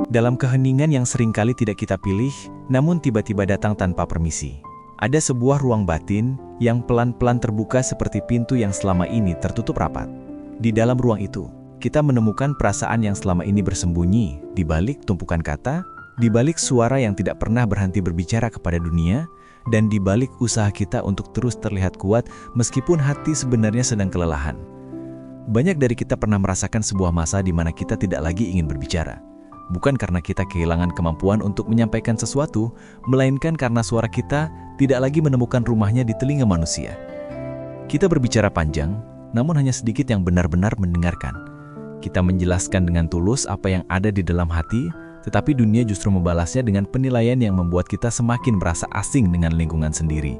Dalam keheningan yang seringkali tidak kita pilih, namun tiba-tiba datang tanpa permisi. Ada sebuah ruang batin yang pelan-pelan terbuka seperti pintu yang selama ini tertutup rapat. Di dalam ruang itu, kita menemukan perasaan yang selama ini bersembunyi di balik tumpukan kata, di balik suara yang tidak pernah berhenti berbicara kepada dunia, dan di balik usaha kita untuk terus terlihat kuat meskipun hati sebenarnya sedang kelelahan. Banyak dari kita pernah merasakan sebuah masa di mana kita tidak lagi ingin berbicara. Bukan karena kita kehilangan kemampuan untuk menyampaikan sesuatu, melainkan karena suara kita tidak lagi menemukan rumahnya di telinga manusia. Kita berbicara panjang, namun hanya sedikit yang benar-benar mendengarkan. Kita menjelaskan dengan tulus apa yang ada di dalam hati, tetapi dunia justru membalasnya dengan penilaian yang membuat kita semakin merasa asing dengan lingkungan sendiri.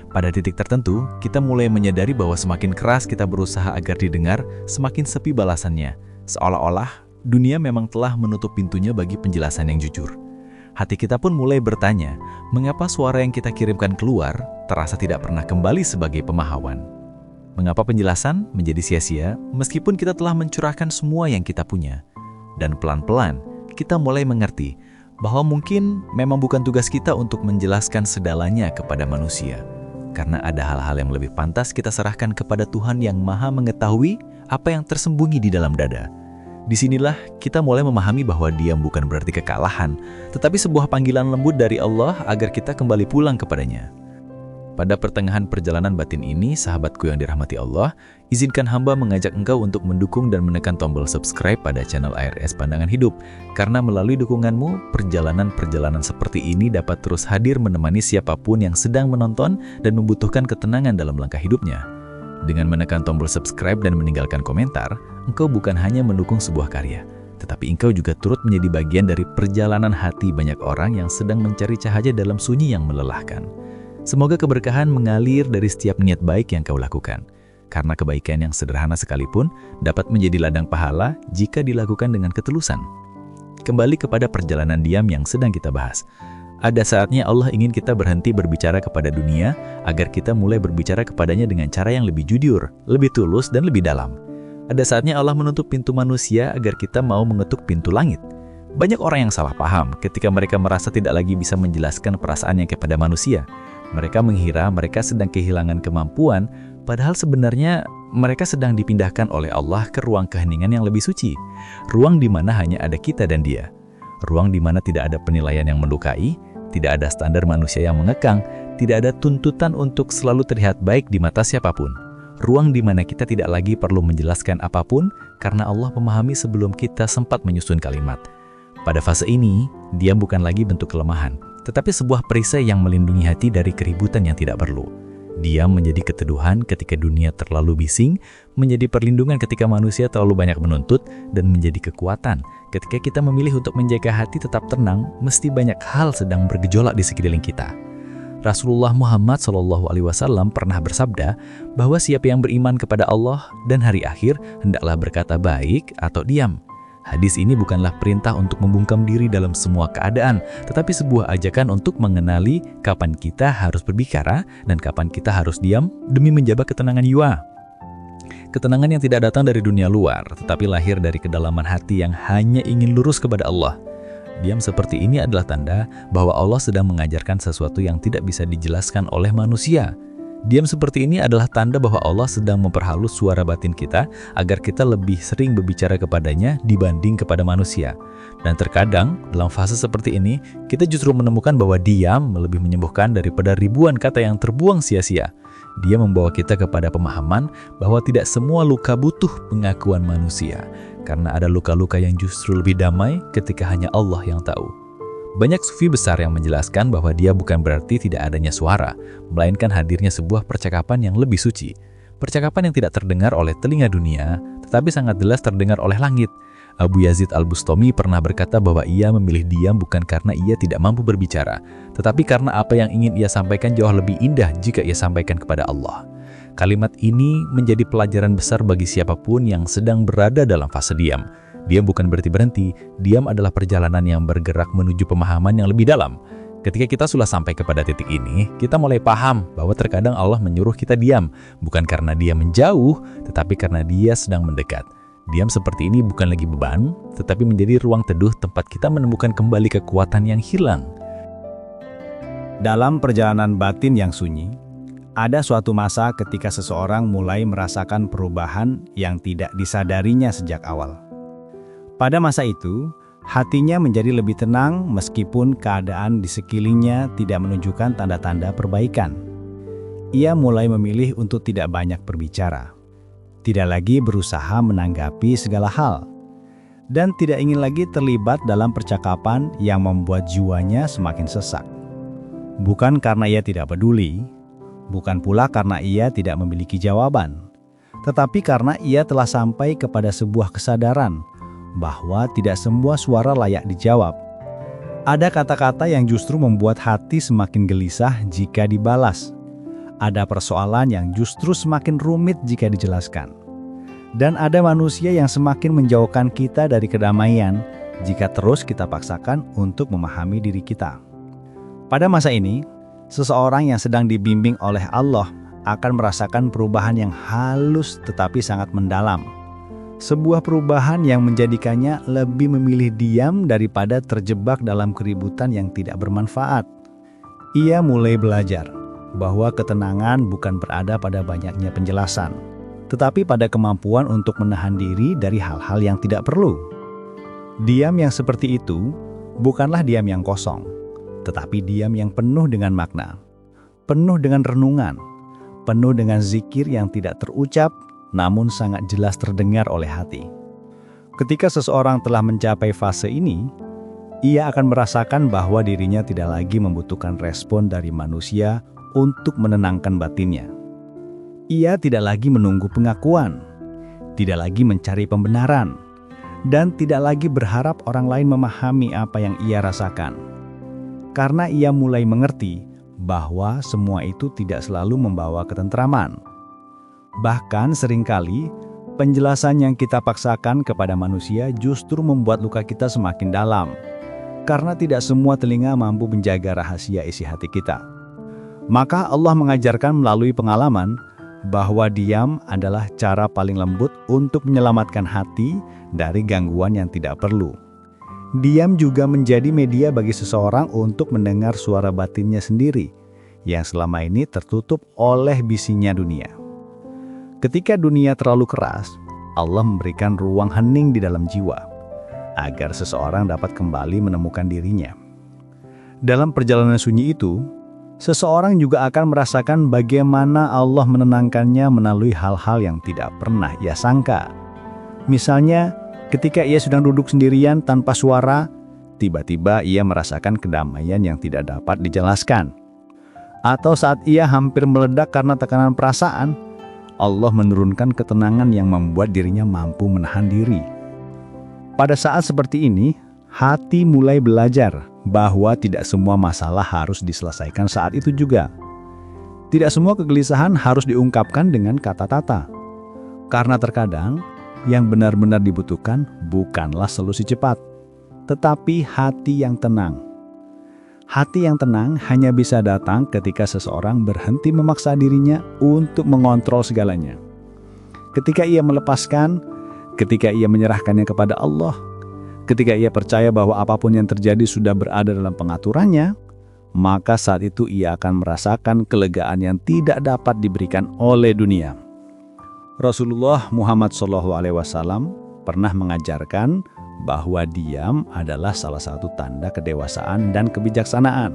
Pada titik tertentu, kita mulai menyadari bahwa semakin keras kita berusaha agar didengar, semakin sepi balasannya. Seolah-olah dunia memang telah menutup pintunya bagi penjelasan yang jujur. Hati kita pun mulai bertanya, mengapa suara yang kita kirimkan keluar terasa tidak pernah kembali sebagai pemahaman? Mengapa penjelasan menjadi sia-sia meskipun kita telah mencurahkan semua yang kita punya? Dan pelan-pelan, kita mulai mengerti bahwa mungkin memang bukan tugas kita untuk menjelaskan segalanya kepada manusia. Karena ada hal-hal yang lebih pantas kita serahkan kepada Tuhan yang Maha mengetahui apa yang tersembunyi di dalam dada. Disinilah kita mulai memahami bahwa diam bukan berarti kekalahan, tetapi sebuah panggilan lembut dari Allah agar kita kembali pulang kepadanya. Pada pertengahan perjalanan batin ini, sahabatku yang dirahmati Allah, izinkan hamba mengajak engkau untuk mendukung dan menekan tombol subscribe pada channel ARS Pandangan Hidup, karena melalui dukunganmu, perjalanan-perjalanan seperti ini dapat terus hadir menemani siapapun yang sedang menonton dan membutuhkan ketenangan dalam langkah hidupnya. Dengan menekan tombol subscribe dan meninggalkan komentar, engkau bukan hanya mendukung sebuah karya, tetapi engkau juga turut menjadi bagian dari perjalanan hati banyak orang yang sedang mencari cahaya dalam sunyi yang melelahkan. Semoga keberkahan mengalir dari setiap niat baik yang kau lakukan, karena kebaikan yang sederhana sekalipun dapat menjadi ladang pahala jika dilakukan dengan ketulusan. Kembali kepada perjalanan diam yang sedang kita bahas. Ada saatnya Allah ingin kita berhenti berbicara kepada dunia agar kita mulai berbicara kepadanya dengan cara yang lebih jujur, lebih tulus, dan lebih dalam. Ada saatnya Allah menutup pintu manusia agar kita mau mengetuk pintu langit. Banyak orang yang salah paham ketika mereka merasa tidak lagi bisa menjelaskan perasaannya kepada manusia. Mereka mengira mereka sedang kehilangan kemampuan, padahal sebenarnya mereka sedang dipindahkan oleh Allah ke ruang keheningan yang lebih suci. Ruang di mana hanya ada kita dan Dia. Ruang di mana tidak ada penilaian yang melukai, tidak ada standar manusia yang mengekang, tidak ada tuntutan untuk selalu terlihat baik di mata siapapun. Ruang di mana kita tidak lagi perlu menjelaskan apapun karena Allah memahami sebelum kita sempat menyusun kalimat. Pada fase ini, diam bukan lagi bentuk kelemahan, tetapi sebuah perisai yang melindungi hati dari keributan yang tidak perlu. Diam menjadi keteduhan ketika dunia terlalu bising, menjadi perlindungan ketika manusia terlalu banyak menuntut, dan menjadi kekuatan ketika kita memilih untuk menjaga hati tetap tenang meski banyak hal sedang bergejolak di sekeliling kita. Rasulullah Muhammad SAW pernah bersabda bahwa siapa yang beriman kepada Allah dan hari akhir hendaklah berkata baik atau diam. Hadis ini bukanlah perintah untuk membungkam diri dalam semua keadaan, tetapi sebuah ajakan untuk mengenali kapan kita harus berbicara dan kapan kita harus diam demi menjaga ketenangan jiwa. Ketenangan yang tidak datang dari dunia luar, tetapi lahir dari kedalaman hati yang hanya ingin lurus kepada Allah. Diam seperti ini adalah tanda bahwa Allah sedang mengajarkan sesuatu yang tidak bisa dijelaskan oleh manusia. Diam seperti ini adalah tanda bahwa Allah sedang memperhalus suara batin kita agar kita lebih sering berbicara kepadanya dibanding kepada manusia. Dan terkadang dalam fase seperti ini, kita justru menemukan bahwa diam lebih menyembuhkan daripada ribuan kata yang terbuang sia-sia. Dia membawa kita kepada pemahaman bahwa tidak semua luka butuh pengakuan manusia, karena ada luka-luka yang justru lebih damai ketika hanya Allah yang tahu. Banyak sufi besar yang menjelaskan bahwa dia bukan berarti tidak adanya suara, melainkan hadirnya sebuah percakapan yang lebih suci. Percakapan yang tidak terdengar oleh telinga dunia, tetapi sangat jelas terdengar oleh langit. Abu Yazid Al-Bustami pernah berkata bahwa ia memilih diam bukan karena ia tidak mampu berbicara, tetapi karena apa yang ingin ia sampaikan jauh lebih indah jika ia sampaikan kepada Allah. Kalimat ini menjadi pelajaran besar bagi siapapun yang sedang berada dalam fase diam. Diam bukan berarti berhenti, diam adalah perjalanan yang bergerak menuju pemahaman yang lebih dalam. Ketika kita sudah sampai kepada titik ini, kita mulai paham bahwa terkadang Allah menyuruh kita diam, bukan karena Dia menjauh, tetapi karena Dia sedang mendekat. Diam seperti ini bukan lagi beban, tetapi menjadi ruang teduh tempat kita menemukan kembali kekuatan yang hilang. Dalam perjalanan batin yang sunyi, ada suatu masa ketika seseorang mulai merasakan perubahan yang tidak disadarinya sejak awal. Pada masa itu, hatinya menjadi lebih tenang meskipun keadaan di sekelilingnya tidak menunjukkan tanda-tanda perbaikan. Ia mulai memilih untuk tidak banyak berbicara, tidak lagi berusaha menanggapi segala hal, dan tidak ingin lagi terlibat dalam percakapan yang membuat jiwanya semakin sesak. Bukan karena ia tidak peduli, bukan pula karena ia tidak memiliki jawaban, tetapi karena ia telah sampai kepada sebuah kesadaran bahwa tidak semua suara layak dijawab. Ada kata-kata yang justru membuat hati semakin gelisah jika dibalas. Ada persoalan yang justru semakin rumit jika dijelaskan. Dan ada manusia yang semakin menjauhkan kita dari kedamaian jika terus kita paksakan untuk memahami diri kita. Pada masa ini, seseorang yang sedang dibimbing oleh Allah akan merasakan perubahan yang halus tetapi sangat mendalam. Sebuah perubahan yang menjadikannya lebih memilih diam daripada terjebak dalam keributan yang tidak bermanfaat. Ia mulai belajar bahwa ketenangan bukan berada pada banyaknya penjelasan, tetapi pada kemampuan untuk menahan diri dari hal-hal yang tidak perlu. Diam yang seperti itu bukanlah diam yang kosong, tetapi diam yang penuh dengan makna, penuh dengan renungan, penuh dengan zikir yang tidak terucap, namun sangat jelas terdengar oleh hati. Ketika seseorang telah mencapai fase ini, ia akan merasakan bahwa dirinya tidak lagi membutuhkan respon dari manusia untuk menenangkan batinnya. Ia tidak lagi menunggu pengakuan, tidak lagi mencari pembenaran, dan tidak lagi berharap orang lain memahami apa yang ia rasakan. Karena ia mulai mengerti bahwa semua itu tidak selalu membawa ketentraman. Bahkan seringkali, penjelasan yang kita paksakan kepada manusia justru membuat luka kita semakin dalam, karena tidak semua telinga mampu menjaga rahasia isi hati kita. Maka Allah mengajarkan melalui pengalaman bahwa diam adalah cara paling lembut untuk menyelamatkan hati dari gangguan yang tidak perlu. Diam juga menjadi media bagi seseorang untuk mendengar suara batinnya sendiri, yang selama ini tertutup oleh bisinya dunia. Ketika dunia terlalu keras, Allah memberikan ruang hening di dalam jiwa, agar seseorang dapat kembali menemukan dirinya. Dalam perjalanan sunyi itu, seseorang juga akan merasakan bagaimana Allah menenangkannya melalui hal-hal yang tidak pernah ia sangka. Misalnya, ketika ia sedang duduk sendirian tanpa suara, tiba-tiba ia merasakan kedamaian yang tidak dapat dijelaskan. Atau saat ia hampir meledak karena tekanan perasaan, Allah menurunkan ketenangan yang membuat dirinya mampu menahan diri. Pada saat seperti ini, hati mulai belajar bahwa tidak semua masalah harus diselesaikan saat itu juga. Tidak semua kegelisahan harus diungkapkan dengan kata-kata. Karena terkadang, yang benar-benar dibutuhkan bukanlah solusi cepat, tetapi hati yang tenang. Hati yang tenang hanya bisa datang ketika seseorang berhenti memaksa dirinya untuk mengontrol segalanya. Ketika ia melepaskan, ketika ia menyerahkannya kepada Allah, ketika ia percaya bahwa apapun yang terjadi sudah berada dalam pengaturannya, maka saat itu ia akan merasakan kelegaan yang tidak dapat diberikan oleh dunia. Rasulullah Muhammad SAW pernah mengajarkan bahwa diam adalah salah satu tanda kedewasaan dan kebijaksanaan.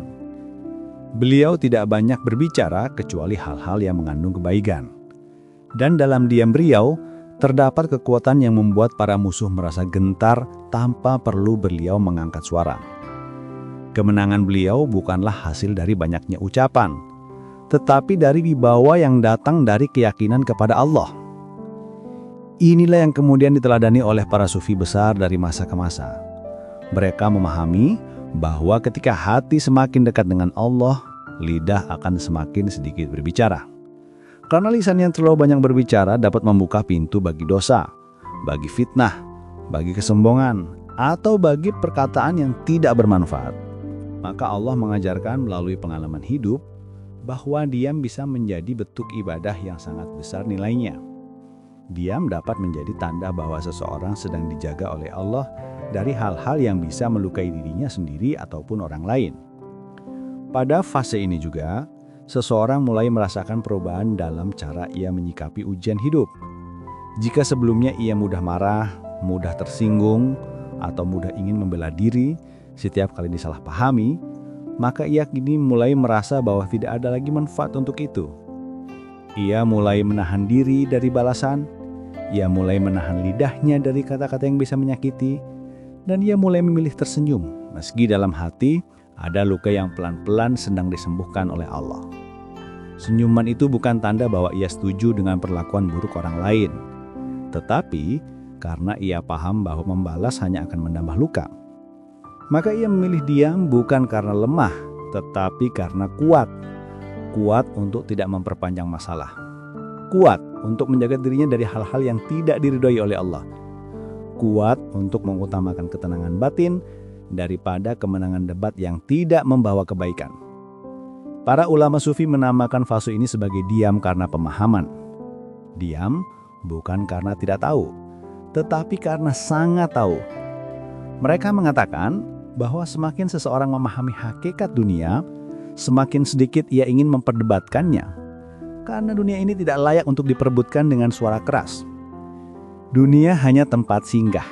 Beliau tidak banyak berbicara kecuali hal-hal yang mengandung kebaikan. Dan dalam diam beliau, terdapat kekuatan yang membuat para musuh merasa gentar tanpa perlu beliau mengangkat suara. Kemenangan beliau bukanlah hasil dari banyaknya ucapan, tetapi dari wibawa yang datang dari keyakinan kepada Allah. Inilah yang kemudian diteladani oleh para sufi besar dari masa ke masa. Mereka memahami bahwa ketika hati semakin dekat dengan Allah, lidah akan semakin sedikit berbicara. Karena lisan yang terlalu banyak berbicara dapat membuka pintu bagi dosa, bagi fitnah, bagi kesombongan, atau bagi perkataan yang tidak bermanfaat. Maka Allah mengajarkan melalui pengalaman hidup bahwa diam bisa menjadi bentuk ibadah yang sangat besar nilainya. diam dapat menjadi tanda bahwa seseorang sedang dijaga oleh Allah dari hal-hal yang bisa melukai dirinya sendiri ataupun orang lain. Pada fase ini juga, seseorang mulai merasakan perubahan dalam cara ia menyikapi ujian hidup. Jika sebelumnya ia mudah marah, mudah tersinggung, atau mudah ingin membela diri setiap kali disalahpahami, maka ia kini mulai merasa bahwa tidak ada lagi manfaat untuk itu. Ia mulai menahan diri dari balasan, ia mulai menahan lidahnya dari kata-kata yang bisa menyakiti, dan ia mulai memilih tersenyum, meski dalam hati ada luka yang pelan-pelan sedang disembuhkan oleh Allah. Senyuman itu bukan tanda bahwa ia setuju dengan perlakuan buruk orang lain, tetapi karena ia paham bahwa membalas hanya akan menambah luka. Maka ia memilih diam bukan karena lemah, tetapi karena kuat. Kuat untuk tidak memperpanjang masalah. Kuat untuk menjaga dirinya dari hal-hal yang tidak diridhoi oleh Allah. Kuat untuk mengutamakan ketenangan batin daripada kemenangan debat yang tidak membawa kebaikan. Para ulama sufi menamakan fase ini sebagai diam karena pemahaman. Diam bukan karena tidak tahu, tetapi karena sangat tahu. Mereka mengatakan bahwa semakin seseorang memahami hakikat dunia, semakin sedikit ia ingin memperdebatkannya. Karena dunia ini tidak layak untuk diperebutkan dengan suara keras. Dunia hanya tempat singgah,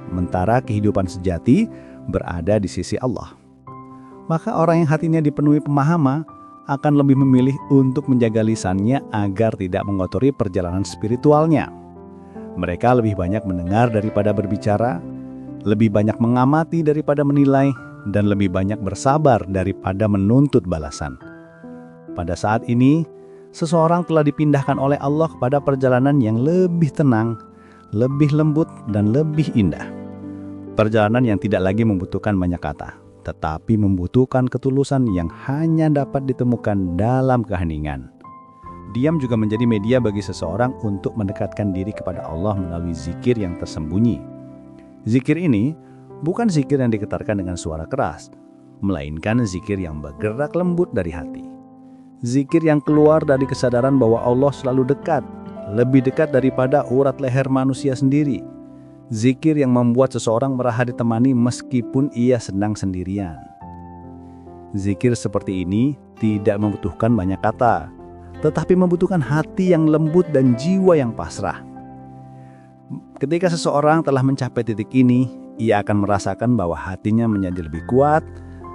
sementara kehidupan sejati berada di sisi Allah. Maka orang yang hatinya dipenuhi pemahaman akan lebih memilih untuk menjaga lisannya agar tidak mengotori perjalanan spiritualnya. Mereka lebih banyak mendengar daripada berbicara, lebih banyak mengamati daripada menilai, dan lebih banyak bersabar daripada menuntut balasan. Pada saat ini, seseorang telah dipindahkan oleh Allah kepada perjalanan yang lebih tenang, lebih lembut, dan lebih indah. Perjalanan yang tidak lagi membutuhkan banyak kata, tetapi membutuhkan ketulusan yang hanya dapat ditemukan dalam keheningan. Diam juga menjadi media bagi seseorang untuk mendekatkan diri kepada Allah melalui zikir yang tersembunyi. Zikir ini bukan zikir yang digetarkan dengan suara keras, melainkan zikir yang bergerak lembut dari hati. Zikir yang keluar dari kesadaran bahwa Allah selalu dekat, lebih dekat daripada urat leher manusia sendiri. Zikir yang membuat seseorang merasa ditemani meskipun ia sedang sendirian. Zikir seperti ini tidak membutuhkan banyak kata, tetapi membutuhkan hati yang lembut dan jiwa yang pasrah. Ketika seseorang telah mencapai titik ini, ia akan merasakan bahwa hatinya menjadi lebih kuat,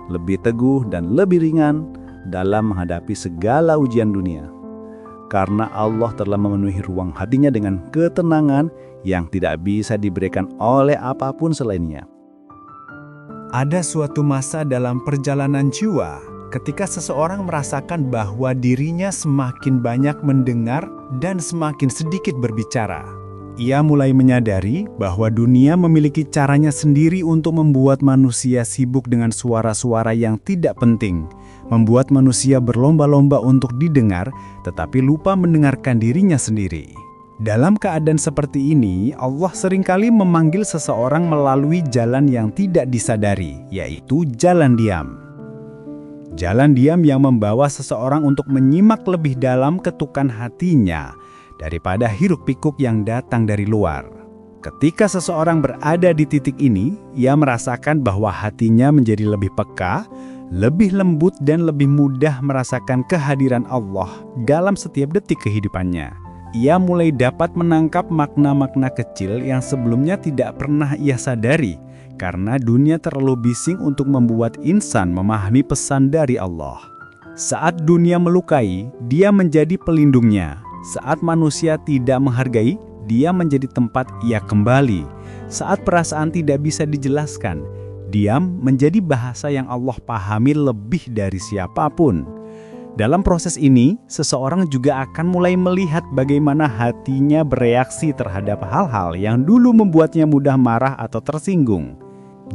lebih teguh, dan lebih ringan dalam menghadapi segala ujian dunia. Karena Allah telah memenuhi ruang hatinya dengan ketenangan yang tidak bisa diberikan oleh apapun selainnya. Ada suatu masa dalam perjalanan jiwa ketika seseorang merasakan bahwa dirinya semakin banyak mendengar dan semakin sedikit berbicara. Ia mulai menyadari bahwa dunia memiliki caranya sendiri untuk membuat manusia sibuk dengan suara-suara yang tidak penting, membuat manusia berlomba-lomba untuk didengar, tetapi lupa mendengarkan dirinya sendiri. Dalam keadaan seperti ini, Allah seringkali memanggil seseorang melalui jalan yang tidak disadari, yaitu jalan diam. Jalan diam yang membawa seseorang untuk menyimak lebih dalam ketukan hatinya daripada hiruk-pikuk yang datang dari luar. Ketika seseorang berada di titik ini, ia merasakan bahwa hatinya menjadi lebih peka, lebih lembut, dan lebih mudah merasakan kehadiran Allah dalam setiap detik kehidupannya. Ia mulai dapat menangkap makna-makna kecil yang sebelumnya tidak pernah ia sadari, karena dunia terlalu bising untuk membuat insan memahami pesan dari Allah. Saat dunia melukai, dia menjadi pelindungnya. Saat manusia tidak menghargai, dia menjadi tempat ia kembali. Saat perasaan tidak bisa dijelaskan, diam menjadi bahasa yang Allah pahami lebih dari siapapun. Dalam proses ini, seseorang juga akan mulai melihat bagaimana hatinya bereaksi terhadap hal-hal yang dulu membuatnya mudah marah atau tersinggung.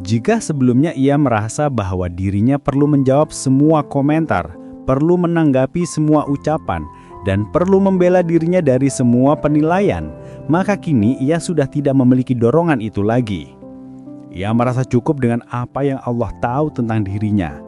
Jika sebelumnya ia merasa bahwa dirinya perlu menjawab semua komentar, perlu menanggapi semua ucapan, dan perlu membela dirinya dari semua penilaian, maka kini ia sudah tidak memiliki dorongan itu lagi. Ia merasa cukup dengan apa yang Allah tahu tentang dirinya.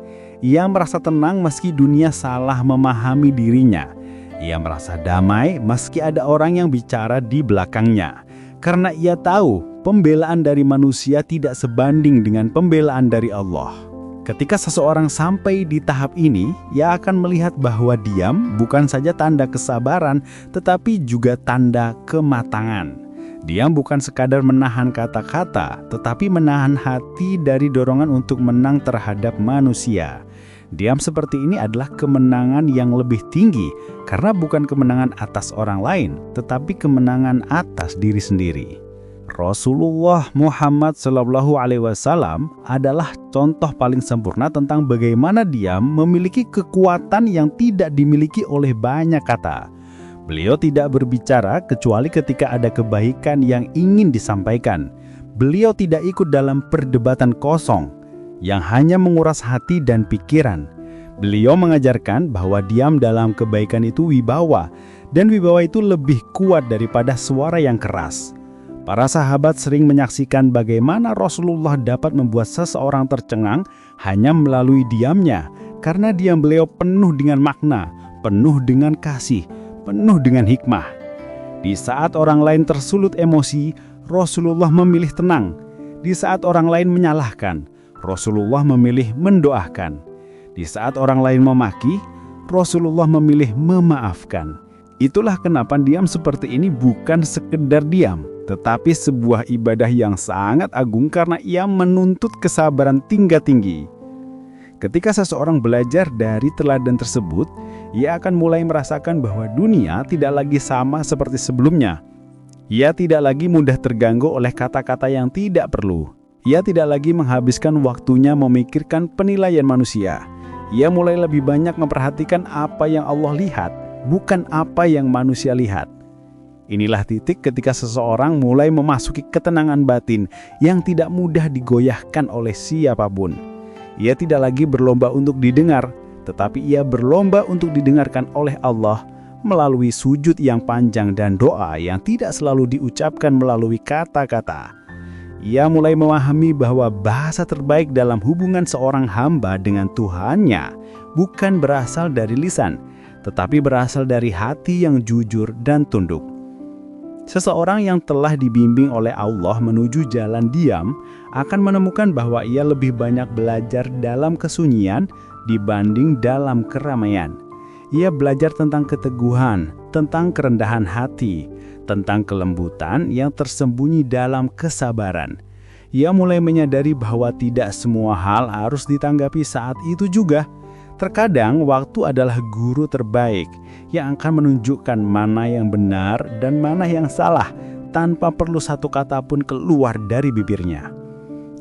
Ia merasa tenang meski dunia salah memahami dirinya. Ia merasa damai meski ada orang yang bicara di belakangnya, karena ia tahu pembelaan dari manusia tidak sebanding dengan pembelaan dari Allah. Ketika seseorang sampai di tahap ini, ia akan melihat bahwa diam bukan saja tanda kesabaran, tetapi juga tanda kematangan. Diam bukan sekadar menahan kata-kata, tetapi menahan hati dari dorongan untuk menang terhadap manusia. Diam seperti ini adalah kemenangan yang lebih tinggi, karena bukan kemenangan atas orang lain, tetapi kemenangan atas diri sendiri. Rasulullah Muhammad SAW adalah contoh paling sempurna tentang bagaimana diam memiliki kekuatan yang tidak dimiliki oleh banyak kata. Beliau tidak berbicara kecuali ketika ada kebaikan yang ingin disampaikan. Beliau tidak ikut dalam perdebatan kosong yang hanya menguras hati dan pikiran. Beliau mengajarkan bahwa diam dalam kebaikan itu wibawa, dan wibawa itu lebih kuat daripada suara yang keras. Para sahabat sering menyaksikan bagaimana Rasulullah dapat membuat seseorang tercengang hanya melalui diamnya, karena diam beliau penuh dengan makna, penuh dengan kasih, penuh dengan hikmah. Di saat orang lain tersulut emosi, Rasulullah memilih tenang. Di saat orang lain menyalahkan, Rasulullah memilih mendoakan. Di saat orang lain memaki, Rasulullah memilih memaafkan. Itulah kenapa diam seperti ini bukan sekedar diam, tetapi sebuah ibadah yang sangat agung karena ia menuntut kesabaran tingkat tinggi. Ketika seseorang belajar dari teladan tersebut, ia akan mulai merasakan bahwa dunia tidak lagi sama seperti sebelumnya. Ia tidak lagi mudah terganggu oleh kata-kata yang tidak perlu. Ia tidak lagi menghabiskan waktunya memikirkan penilaian manusia. Ia mulai lebih banyak memperhatikan apa yang Allah lihat, bukan apa yang manusia lihat. Inilah titik ketika seseorang mulai memasuki ketenangan batin yang tidak mudah digoyahkan oleh siapapun. Ia tidak lagi berlomba untuk didengar, tetapi ia berlomba untuk didengarkan oleh Allah melalui sujud yang panjang dan doa yang tidak selalu diucapkan melalui kata-kata. Ia mulai memahami bahwa bahasa terbaik dalam hubungan seorang hamba dengan Tuhannya bukan berasal dari lisan, tetapi berasal dari hati yang jujur dan tunduk. Seseorang yang telah dibimbing oleh Allah menuju jalan diam akan menemukan bahwa ia lebih banyak belajar dalam kesunyian dibanding dalam keramaian. Ia belajar tentang keteguhan, tentang kerendahan hati, tentang kelembutan yang tersembunyi dalam kesabaran. Ia mulai menyadari bahwa tidak semua hal harus ditanggapi saat itu juga. Terkadang waktu adalah guru terbaik yang akan menunjukkan mana yang benar dan mana yang salah tanpa perlu satu kata pun keluar dari bibirnya.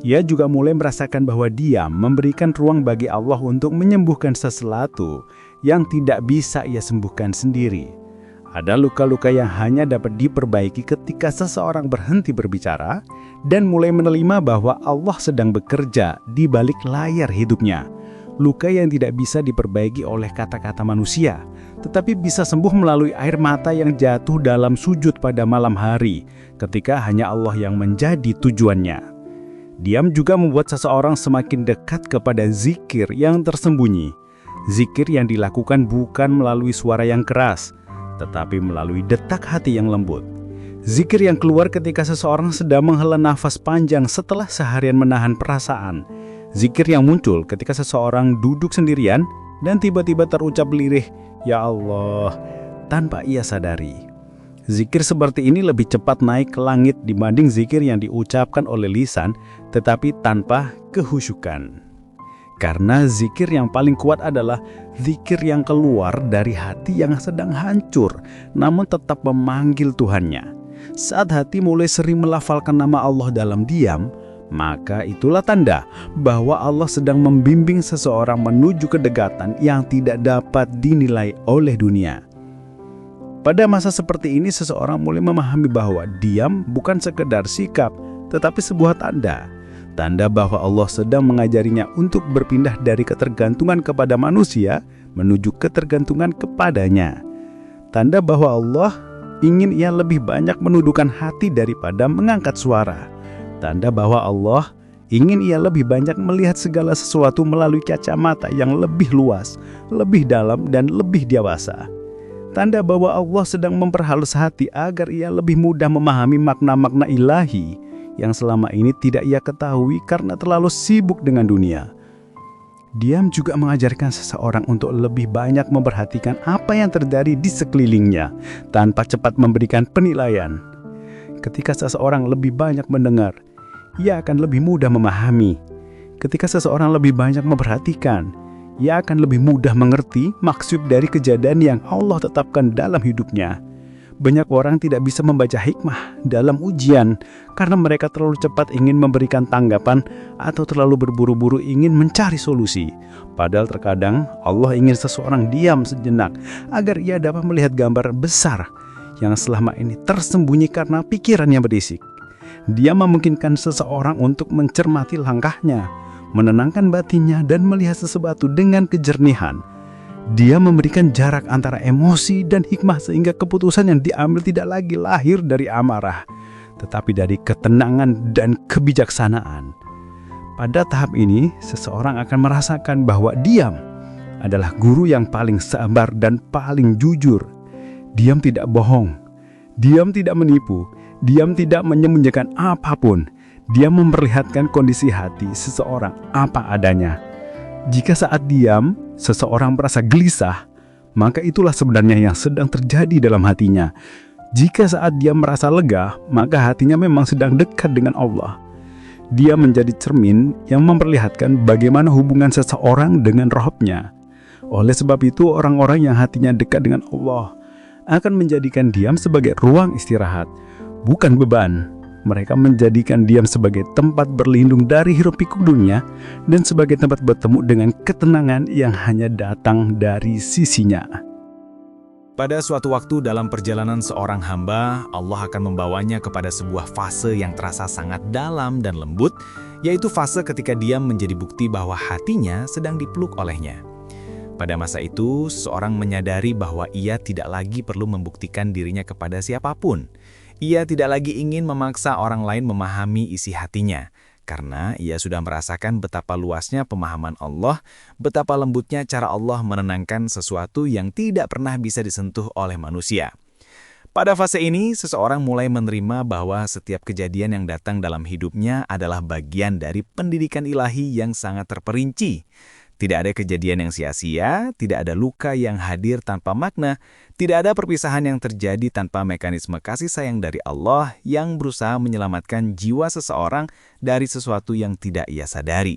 Ia juga mulai merasakan bahwa diam memberikan ruang bagi Allah untuk menyembuhkan sesuatu yang tidak bisa ia sembuhkan sendiri. Ada luka-luka yang hanya dapat diperbaiki ketika seseorang berhenti berbicara dan mulai menerima bahwa Allah sedang bekerja di balik layar hidupnya. Luka yang tidak bisa diperbaiki oleh kata-kata manusia, tetapi bisa sembuh melalui air mata yang jatuh dalam sujud pada malam hari, ketika hanya Allah yang menjadi tujuannya. Diam juga membuat seseorang semakin dekat kepada zikir yang tersembunyi. Zikir yang dilakukan bukan melalui suara yang keras, tetapi melalui detak hati yang lembut. Zikir yang keluar ketika seseorang sedang menghela nafas panjang setelah seharian menahan perasaan. Zikir yang muncul ketika seseorang duduk sendirian dan tiba-tiba terucap lirih, "Ya Allah," tanpa ia sadari. Zikir seperti ini lebih cepat naik ke langit dibanding zikir yang diucapkan oleh lisan, tetapi tanpa kehusyukan. Karena zikir yang paling kuat adalah zikir yang keluar dari hati yang sedang hancur, namun tetap memanggil Tuhannya. Saat hati mulai sering melafalkan nama Allah dalam diam, maka itulah tanda bahwa Allah sedang membimbing seseorang menuju kedekatan yang tidak dapat dinilai oleh dunia. Pada masa seperti ini, seseorang mulai memahami bahwa diam bukan sekedar sikap, tetapi sebuah tanda. Tanda bahwa Allah sedang mengajarinya untuk berpindah dari ketergantungan kepada manusia menuju ketergantungan kepadanya. Tanda bahwa Allah ingin ia lebih banyak menundukkan hati daripada mengangkat suara. Tanda bahwa Allah ingin ia lebih banyak melihat segala sesuatu melalui kacamata yang lebih luas, lebih dalam, dan lebih dewasa. tanda bahwa Allah sedang memperhalus hati agar ia lebih mudah memahami makna-makna ilahi yang selama ini tidak ia ketahui karena terlalu sibuk dengan dunia. Diam juga mengajarkan seseorang untuk lebih banyak memperhatikan apa yang terjadi di sekelilingnya tanpa cepat memberikan penilaian. Ketika seseorang lebih banyak mendengar, ia akan lebih mudah memahami. Ketika seseorang lebih banyak memperhatikan, ia akan lebih mudah mengerti maksud dari kejadian yang Allah tetapkan dalam hidupnya. Banyak orang tidak bisa membaca hikmah dalam ujian karena mereka terlalu cepat ingin memberikan tanggapan atau terlalu berburu-buru ingin mencari solusi. Padahal terkadang Allah ingin seseorang diam sejenak agar ia dapat melihat gambar besar yang selama ini tersembunyi karena pikiran yang berisik. Dia memungkinkan seseorang untuk mencermati langkahnya, menenangkan batinnya dan melihat sesuatu dengan kejernihan. Dia memberikan jarak antara emosi dan hikmah sehingga keputusan yang diambil tidak lagi lahir dari amarah, tetapi dari ketenangan dan kebijaksanaan. Pada tahap ini, seseorang akan merasakan bahwa diam adalah guru yang paling sabar dan paling jujur. Diam tidak bohong, diam tidak menipu, diam tidak menyembunyikan apapun. Dia memperlihatkan kondisi hati seseorang apa adanya. Jika saat diam, seseorang merasa gelisah, maka itulah sebenarnya yang sedang terjadi dalam hatinya. Jika saat dia merasa lega, maka hatinya memang sedang dekat dengan Allah. Dia menjadi cermin yang memperlihatkan bagaimana hubungan seseorang dengan Rabb-Nya. Oleh sebab itu, orang-orang yang hatinya dekat dengan Allah akan menjadikan diam sebagai ruang istirahat, bukan beban. Mereka menjadikan diam sebagai tempat berlindung dari hiruk-pikuk dunia dan sebagai tempat bertemu dengan ketenangan yang hanya datang dari sisinya. Pada suatu waktu dalam perjalanan seorang hamba, Allah akan membawanya kepada sebuah fase yang terasa sangat dalam dan lembut, yaitu fase ketika dia menjadi bukti bahwa hatinya sedang dipeluk olehnya. Pada masa itu, seseorang menyadari bahwa ia tidak lagi perlu membuktikan dirinya kepada siapapun. Ia tidak lagi ingin memaksa orang lain memahami isi hatinya, karena ia sudah merasakan betapa luasnya pemahaman Allah, betapa lembutnya cara Allah menenangkan sesuatu yang tidak pernah bisa disentuh oleh manusia. Pada fase ini, seseorang mulai menerima bahwa setiap kejadian yang datang dalam hidupnya adalah bagian dari pendidikan ilahi yang sangat terperinci. Tidak ada kejadian yang sia-sia, tidak ada luka yang hadir tanpa makna, tidak ada perpisahan yang terjadi tanpa mekanisme kasih sayang dari Allah yang berusaha menyelamatkan jiwa seseorang dari sesuatu yang tidak ia sadari.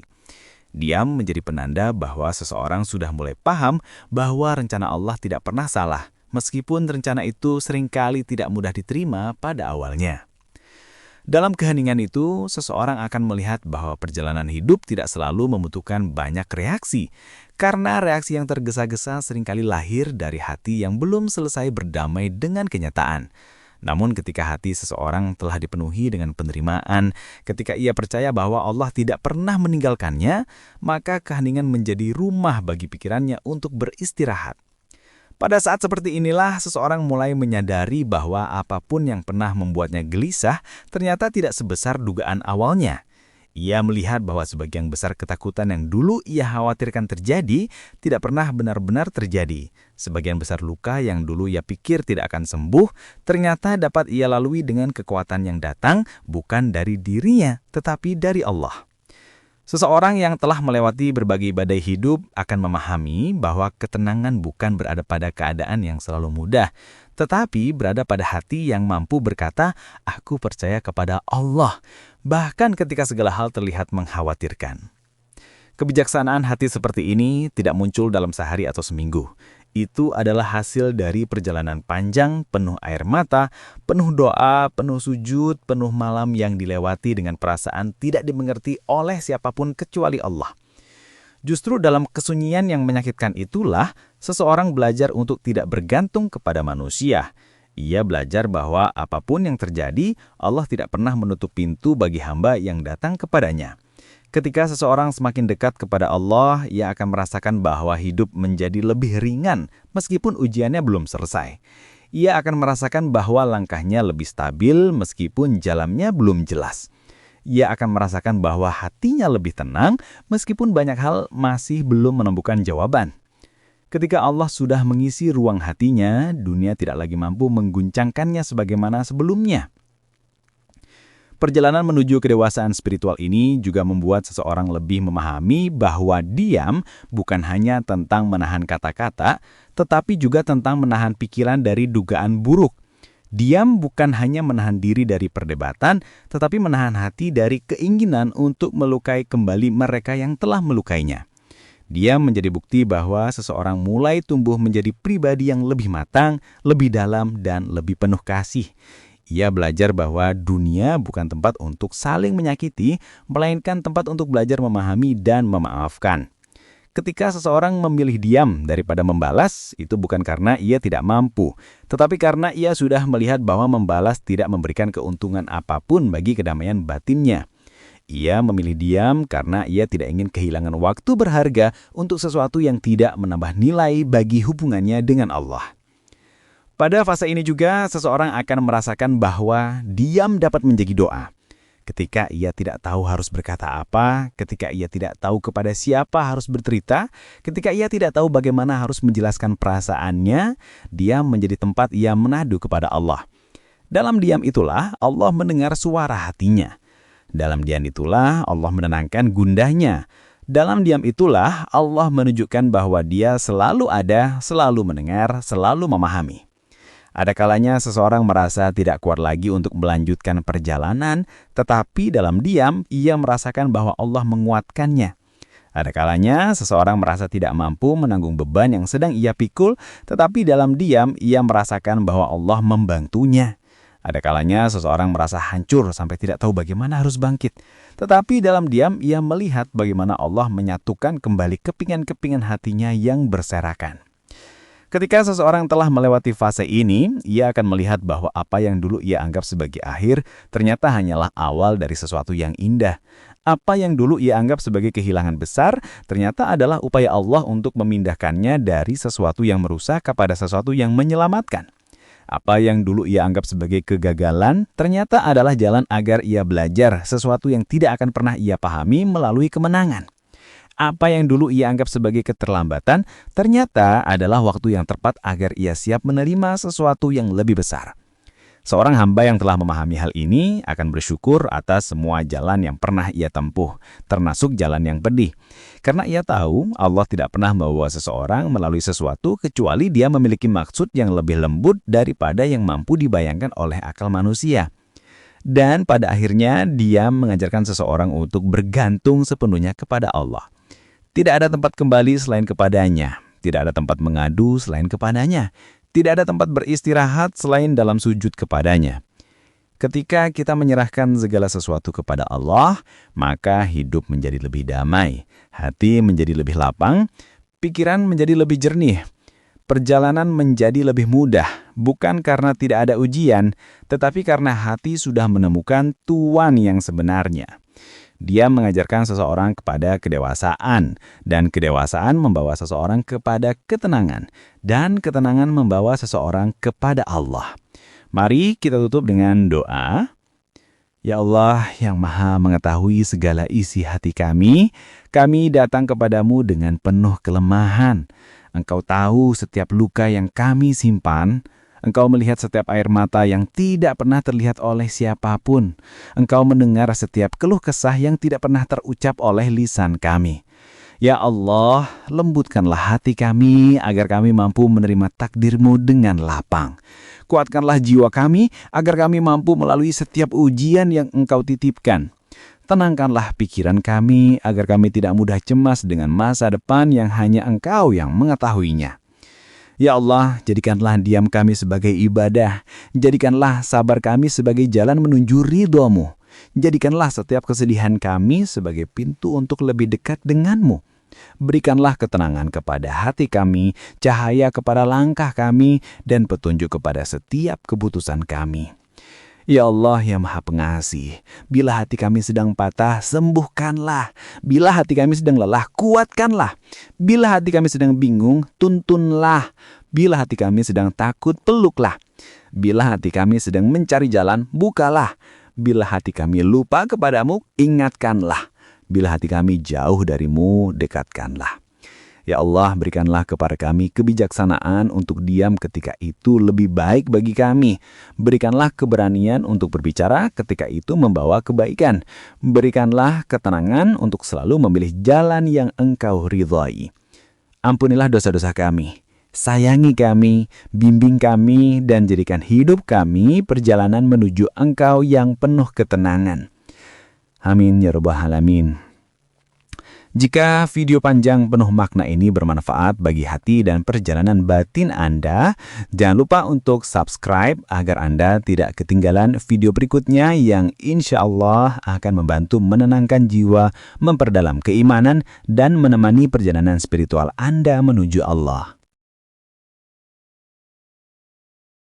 Diam menjadi penanda bahwa seseorang sudah mulai paham bahwa rencana Allah tidak pernah salah, meskipun rencana itu seringkali tidak mudah diterima pada awalnya. Dalam keheningan itu, seseorang akan melihat bahwa perjalanan hidup tidak selalu membutuhkan banyak reaksi, karena reaksi yang tergesa-gesa seringkali lahir dari hati yang belum selesai berdamai dengan kenyataan. Namun ketika hati seseorang telah dipenuhi dengan penerimaan, ketika ia percaya bahwa Allah tidak pernah meninggalkannya, maka keheningan menjadi rumah bagi pikirannya untuk beristirahat. Pada saat seperti inilah seseorang mulai menyadari bahwa apapun yang pernah membuatnya gelisah ternyata tidak sebesar dugaan awalnya. Ia melihat bahwa sebagian besar ketakutan yang dulu ia khawatirkan terjadi tidak pernah benar-benar terjadi. Sebagian besar luka yang dulu ia pikir tidak akan sembuh ternyata dapat ia lalui dengan kekuatan yang datang bukan dari dirinya tetapi dari Allah. Seseorang yang telah melewati berbagai badai hidup akan memahami bahwa ketenangan bukan berada pada keadaan yang selalu mudah, tetapi berada pada hati yang mampu berkata, "Aku percaya kepada Allah," bahkan ketika segala hal terlihat mengkhawatirkan. Kebijaksanaan hati seperti ini tidak muncul dalam sehari atau seminggu. Itu adalah hasil dari perjalanan panjang, penuh air mata, penuh doa, penuh sujud, penuh malam yang dilewati dengan perasaan tidak dimengerti oleh siapapun kecuali Allah. Justru dalam kesunyian yang menyakitkan itulah, seseorang belajar untuk tidak bergantung kepada manusia. Ia belajar bahwa apapun yang terjadi, Allah tidak pernah menutup pintu bagi hamba yang datang kepadanya. Ketika seseorang semakin dekat kepada Allah, ia akan merasakan bahwa hidup menjadi lebih ringan meskipun ujiannya belum selesai. Ia akan merasakan bahwa langkahnya lebih stabil meskipun jalannya belum jelas. Ia akan merasakan bahwa hatinya lebih tenang meskipun banyak hal masih belum menemukan jawaban. Ketika Allah sudah mengisi ruang hatinya, dunia tidak lagi mampu mengguncangkannya sebagaimana sebelumnya. Perjalanan menuju kedewasaan spiritual ini juga membuat seseorang lebih memahami bahwa diam bukan hanya tentang menahan kata-kata, tetapi juga tentang menahan pikiran dari dugaan buruk. Diam bukan hanya menahan diri dari perdebatan, tetapi menahan hati dari keinginan untuk melukai kembali mereka yang telah melukainya. Diam menjadi bukti bahwa seseorang mulai tumbuh menjadi pribadi yang lebih matang, lebih dalam, dan lebih penuh kasih. Ia belajar bahwa dunia bukan tempat untuk saling menyakiti, melainkan tempat untuk belajar memahami dan memaafkan. Ketika seseorang memilih diam daripada membalas, itu bukan karena ia tidak mampu, tetapi karena ia sudah melihat bahwa membalas tidak memberikan keuntungan apapun bagi kedamaian batinnya. Ia memilih diam karena ia tidak ingin kehilangan waktu berharga untuk sesuatu yang tidak menambah nilai bagi hubungannya dengan Allah. Pada fase ini juga, seseorang akan merasakan bahwa diam dapat menjadi doa. Ketika ia tidak tahu harus berkata apa, ketika ia tidak tahu kepada siapa harus bercerita, ketika ia tidak tahu bagaimana harus menjelaskan perasaannya, diam menjadi tempat ia menadu kepada Allah. Dalam diam itulah Allah mendengar suara hatinya. Dalam diam itulah Allah menenangkan gundahnya. Dalam diam itulah Allah menunjukkan bahwa Dia selalu ada, selalu mendengar, selalu memahami. Ada kalanya seseorang merasa tidak kuat lagi untuk melanjutkan perjalanan, tetapi dalam diam ia merasakan bahwa Allah menguatkannya. Ada kalanya seseorang merasa tidak mampu menanggung beban yang sedang ia pikul, tetapi dalam diam ia merasakan bahwa Allah membantunya. Ada kalanya seseorang merasa hancur sampai tidak tahu bagaimana harus bangkit. Tetapi dalam diam ia melihat bagaimana Allah menyatukan kembali kepingan-kepingan hatinya yang berserakan. Ketika seseorang telah melewati fase ini, ia akan melihat bahwa apa yang dulu ia anggap sebagai akhir, ternyata hanyalah awal dari sesuatu yang indah. Apa yang dulu ia anggap sebagai kehilangan besar, ternyata adalah upaya Allah untuk memindahkannya dari sesuatu yang merusak kepada sesuatu yang menyelamatkan. Apa yang dulu ia anggap sebagai kegagalan, ternyata adalah jalan agar ia belajar sesuatu yang tidak akan pernah ia pahami melalui kemenangan. Apa yang dulu ia anggap sebagai keterlambatan, ternyata adalah waktu yang tepat agar ia siap menerima sesuatu yang lebih besar. Seorang hamba yang telah memahami hal ini akan bersyukur atas semua jalan yang pernah ia tempuh, termasuk jalan yang pedih. Karena ia tahu Allah tidak pernah membawa seseorang melalui sesuatu kecuali dia memiliki maksud yang lebih lembut daripada yang mampu dibayangkan oleh akal manusia. Dan pada akhirnya dia mengajarkan seseorang untuk bergantung sepenuhnya kepada Allah. Tidak ada tempat kembali selain kepadanya. Tidak ada tempat mengadu selain kepadanya. Tidak ada tempat beristirahat selain dalam sujud kepadanya. Ketika kita menyerahkan segala sesuatu kepada Allah, maka hidup menjadi lebih damai, hati menjadi lebih lapang, pikiran menjadi lebih jernih. Perjalanan menjadi lebih mudah, bukan karena tidak ada ujian, tetapi karena hati sudah menemukan Tuan yang sebenarnya. Dia mengajarkan seseorang kepada kedewasaan, dan kedewasaan membawa seseorang kepada ketenangan, dan ketenangan membawa seseorang kepada Allah. Mari kita tutup dengan doa. Ya Allah yang Maha mengetahui segala isi hati kami datang kepadamu dengan penuh kelemahan. Engkau tahu setiap luka yang kami simpan. Engkau melihat setiap air mata yang tidak pernah terlihat oleh siapapun. Engkau mendengar setiap keluh kesah yang tidak pernah terucap oleh lisan kami. Ya Allah, lembutkanlah hati kami agar kami mampu menerima takdir-Mu dengan lapang. Kuatkanlah jiwa kami agar kami mampu melalui setiap ujian yang Engkau titipkan. Tenangkanlah pikiran kami agar kami tidak mudah cemas dengan masa depan yang hanya Engkau yang mengetahuinya. Ya Allah, jadikanlah diam kami sebagai ibadah. Jadikanlah sabar kami sebagai jalan menuju ridho-Mu. Jadikanlah setiap kesedihan kami sebagai pintu untuk lebih dekat dengan-Mu. Berikanlah ketenangan kepada hati kami, cahaya kepada langkah kami, dan petunjuk kepada setiap keputusan kami. Ya Allah yang Maha Pengasih, bila hati kami sedang patah, sembuhkanlah. Bila hati kami sedang lelah, kuatkanlah. Bila hati kami sedang bingung, tuntunlah. Bila hati kami sedang takut, peluklah. Bila hati kami sedang mencari jalan, bukalah. Bila hati kami lupa kepadamu, ingatkanlah. Bila hati kami jauh darimu, dekatkanlah. Ya Allah, berikanlah kepada kami kebijaksanaan untuk diam ketika itu lebih baik bagi kami. Berikanlah keberanian untuk berbicara ketika itu membawa kebaikan. Berikanlah ketenangan untuk selalu memilih jalan yang Engkau ridhai. Ampunilah dosa-dosa kami. Sayangi kami, bimbing kami, dan jadikan hidup kami perjalanan menuju Engkau yang penuh ketenangan. Amin ya rabbal alamin. Jika video panjang penuh makna ini bermanfaat bagi hati dan perjalanan batin Anda, jangan lupa untuk subscribe agar Anda tidak ketinggalan video berikutnya yang insya Allah akan membantu menenangkan jiwa, memperdalam keimanan, dan menemani perjalanan spiritual Anda menuju Allah.